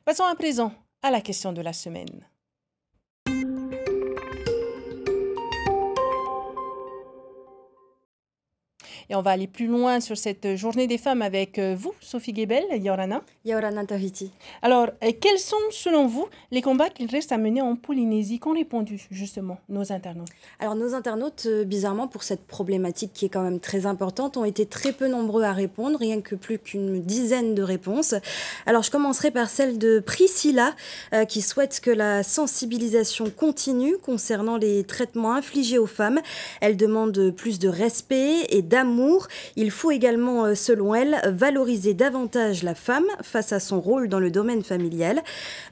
Passons à présent à la question de la semaine. Et on va aller plus loin sur cette journée des femmes avec vous, Sophie Guébel, Yorana. Yorana Tahiti. Alors, quels sont, selon vous, les combats qu'il reste à mener en Polynésie? Qu'ont répondu, justement, nos internautes? Alors, nos internautes, bizarrement, pour cette problématique qui est quand même très importante, ont été très peu nombreux à répondre, rien que plus qu'une dizaine de réponses. Alors, je commencerai par celle de Priscilla, qui souhaite que la sensibilisation continue concernant les traitements infligés aux femmes. Elle demande plus de respect et d'amour. Il faut également, selon elle, valoriser davantage la femme face à son rôle dans le domaine familial.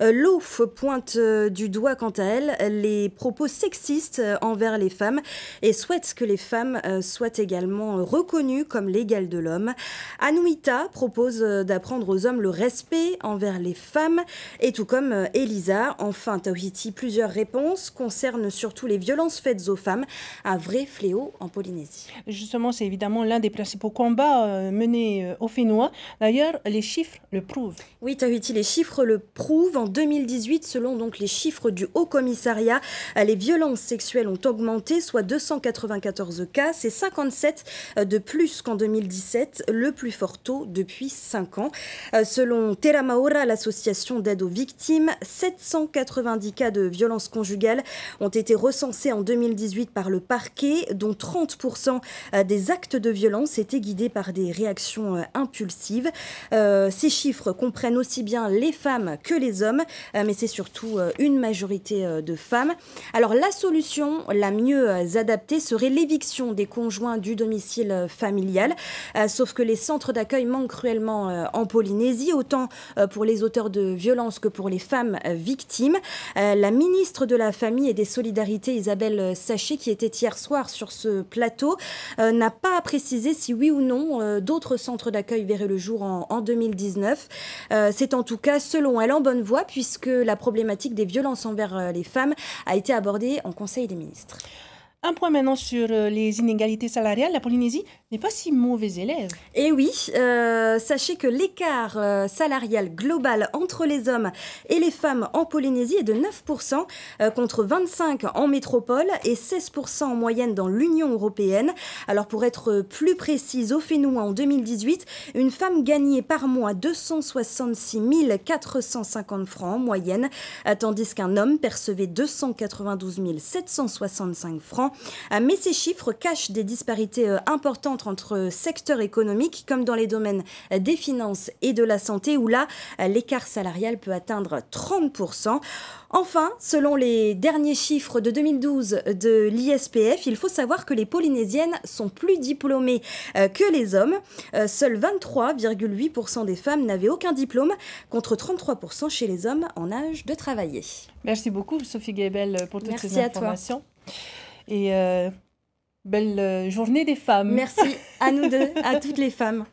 L'OF pointe du doigt, quant à elle, les propos sexistes envers les femmes et souhaite que les femmes soient également reconnues comme l'égale de l'homme. Anuita propose d'apprendre aux hommes le respect envers les femmes, et tout comme Elisa. Enfin, Tahiti, plusieurs réponses concernent surtout les violences faites aux femmes, un vrai fléau en Polynésie. Justement, c'est évidemment l'un des principaux combats menés aux Fénois. D'ailleurs, les chiffres le prouvent. Oui, Tahiti, les chiffres le prouvent. En 2018, selon donc les chiffres du Haut Commissariat, les violences sexuelles ont augmenté, soit 294 cas. C'est 57 de plus qu'en 2017, le plus fort taux depuis 5 ans. Selon Terra Maora, l'association d'aide aux victimes, 790 cas de violences conjugales ont été recensés en 2018 par le parquet, dont 30% des actes de violence étaient guidés par des réactions impulsives. Ces chiffres comprennent aussi bien les femmes que les hommes, mais c'est surtout une majorité de femmes. Alors la solution la mieux adaptée serait l'éviction des conjoints du domicile familial, sauf que les centres d'accueil manquent cruellement en Polynésie, autant pour les auteurs de violences que pour les femmes victimes. La ministre de la Famille et des Solidarités, Isabelle Sachet, qui était hier soir sur ce plateau, n'a pas précisé si oui ou non d'autres centres d'accueil verraient le jour en 2019. C'est en tout cas, selon elle, en bonne voie, puisque la problématique des violences envers les femmes a été abordée en Conseil des ministres. Un point maintenant sur les inégalités salariales. La Polynésie n'est pas si mauvais élève. Et oui, sachez que l'écart salarial global entre les hommes et les femmes en Polynésie est de 9%, contre 25% en métropole et 16% en moyenne dans l'Union européenne. Alors pour être plus précise, au Fénois en 2018, une femme gagnait par mois 266 450 francs en moyenne, tandis qu'un homme percevait 292 765 francs. Mais ces chiffres cachent des disparités importantes entre secteurs économiques, comme dans les domaines des finances et de la santé, où là, l'écart salarial peut atteindre 30%. Enfin, selon les derniers chiffres de 2012 de l'ISPF, il faut savoir que les Polynésiennes sont plus diplômées que les hommes. Seuls 23,8% des femmes n'avaient aucun diplôme, contre 33% chez les hommes en âge de travailler. Merci beaucoup, Sophie Guébel, pour toutes ces informations. Toi. Et belle journée des femmes. Merci à nous deux, à toutes les femmes.